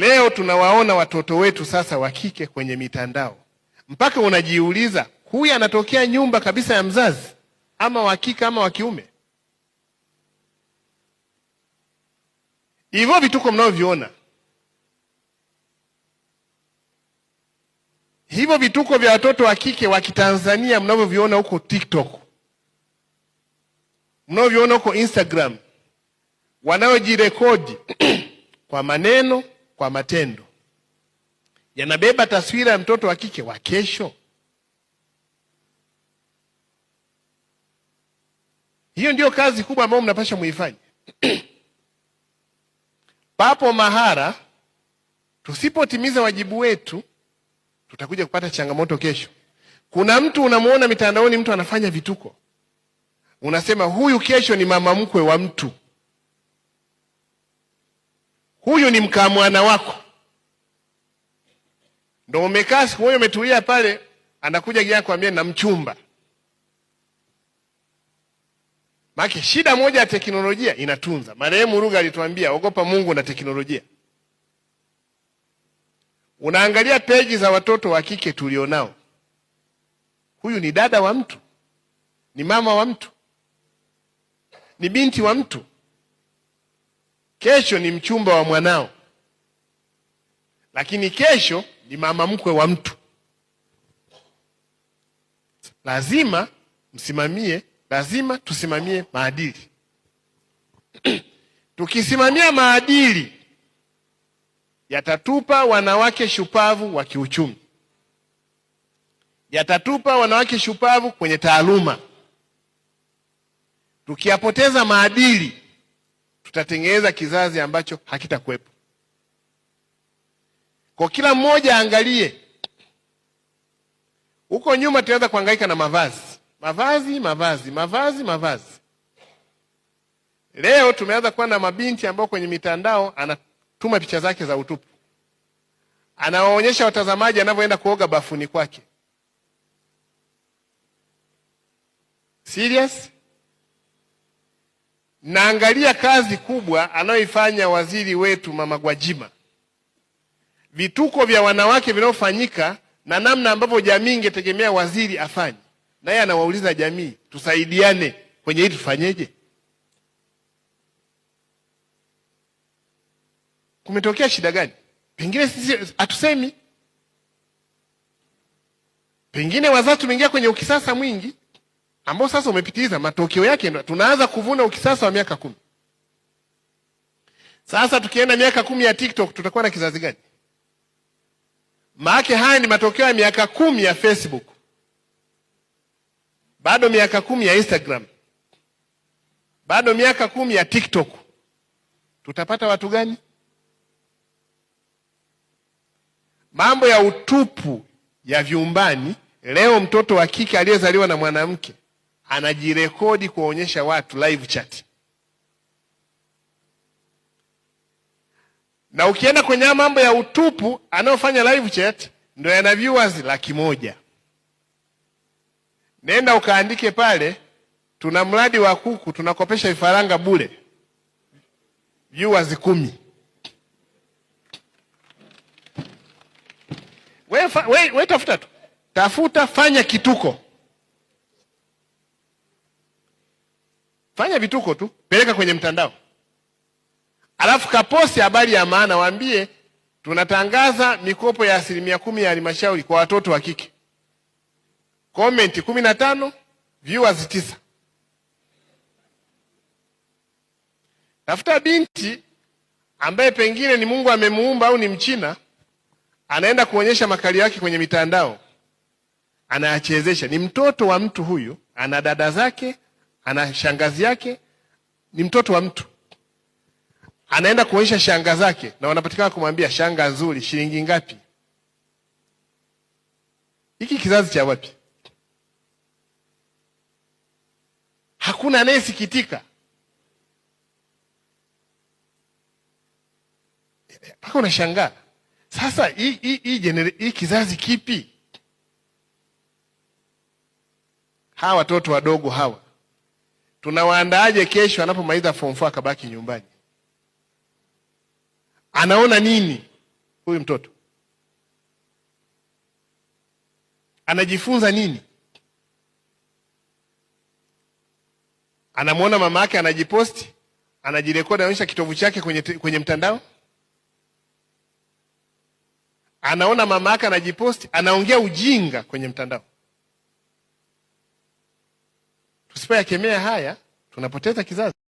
Leo tunawaona watoto wetu sasa wa kike kwenye mitandao, mpaka unajiuliza huyu anatokea nyumba kabisa ya mzazi, ama wa kike ama wa kiume? Hivyo vituko mnaoviona, hivyo vituko vya watoto wa kike wa Kitanzania mnavyoviona huko TikTok, mnavyoviona huko Instagram, wanaojirekodi kwa maneno, kwa matendo, yanabeba taswira ya mtoto wa kike wa kesho. Hiyo ndio kazi kubwa ambayo mnapaswa muifanye. Papo mahara, tusipotimiza wajibu wetu, tutakuja kupata changamoto kesho. Kuna mtu unamuona mitandaoni, mtu anafanya vituko, unasema huyu kesho ni mama mkwe wa mtu, huyu ni mkamwana wako. Ndio umekaa siku moja umetulia pale, anakuja kijana kwambia na mchumba. Maki shida moja ya teknolojia inatunza. Marehemu Ruga alituambia ogopa Mungu na teknolojia. Unaangalia peji za watoto wa kike tulionao, huyu ni dada wa mtu, ni mama wa mtu, ni binti wa mtu, kesho ni mchumba wa mwanao, lakini kesho ni mama mkwe wa mtu. Lazima msimamie, lazima tusimamie maadili. Tukisimamia maadili, yatatupa wanawake shupavu wa kiuchumi, yatatupa wanawake shupavu kwenye taaluma. Tukiyapoteza maadili, tutatengeneza kizazi ambacho hakitakuwepo. Kwa kila mmoja angalie, huko nyuma tunaweza kuhangaika na mavazi. Leo tumeanza kuwa na mabinti ambao kwenye mitandao anatuma picha zake za utupu, anawaonyesha watazamaji anavyoenda kuoga bafuni kwake. Serious? Naangalia kazi kubwa anayoifanya waziri wetu Mama Gwajima, vituko vya wanawake vinaofanyika na namna ambavyo jamii ingetegemea waziri afanye, na yeye anawauliza jamii, tusaidiane kwenye hili, tufanyeje? Kumetokea shida gani? Pengine sisi hatusemi, pengine wazazi tumeingia kwenye ukisasa mwingi ambao sasa umepitiliza. Matokeo yake tunaanza kuvuna ukisasa wa miaka 10. Sasa tukienda miaka 10 ya TikTok, tutakuwa na kizazi gani? Maana haya ni matokeo ya miaka 10 ya Facebook, bado miaka 10 ya Instagram, bado miaka 10 ya TikTok. Tutapata watu gani? Mambo ya utupu ya vyumbani. Leo mtoto wa kike aliyezaliwa na mwanamke anajirekodi kuonyesha watu live chat. Na ukienda kwenye mambo ya utupu anayofanya live chat, ndio yana viewers 100,000. Nenda ukaandike pale, tuna mradi wa kuku, tunakopesha vifaranga bure, viewers 10. Wewe tafuta, fanya kituko, fanya vituko tu, peleka kwenye mtandao, alafu kaposti habari ya maana, waambie tunatangaza mikopo ya 10% ya halmashauri kwa watoto wa kike. Comment 15, viewers 9. Tafuta binti ambaye pengine ni Mungu amemuumba au ni Mchina, anaenda kuonyesha makali yake kwenye mitandao, anayachezesha. Ni mtoto wa mtu huyu, ana dada zake, ana shangazi yake, ni mtoto wa mtu. Anaenda kuonyesha shanga zake, na wanapatikana kumwambia shanga nzuri, shilingi ngapi? Hiki kizazi cha wapi? Hakuna anayesikitika. Paka unashangaa. Sasa hii kizazi kipi? Hawa watoto wadogo hawa tunawaandaaje kesho anapomaliza form 4 akabaki nyumbani? Anaona nini? huyu mtoto? Anajifunza nini? Anamwona mama yake anajiposti, anajirekodi, anaonyesha kitovu chake kwenye mtandao. Anaona mama yake anajiposti, anaongea ujinga kwenye mtandao. Tusipoyakemea haya, tunapoteza kizazi.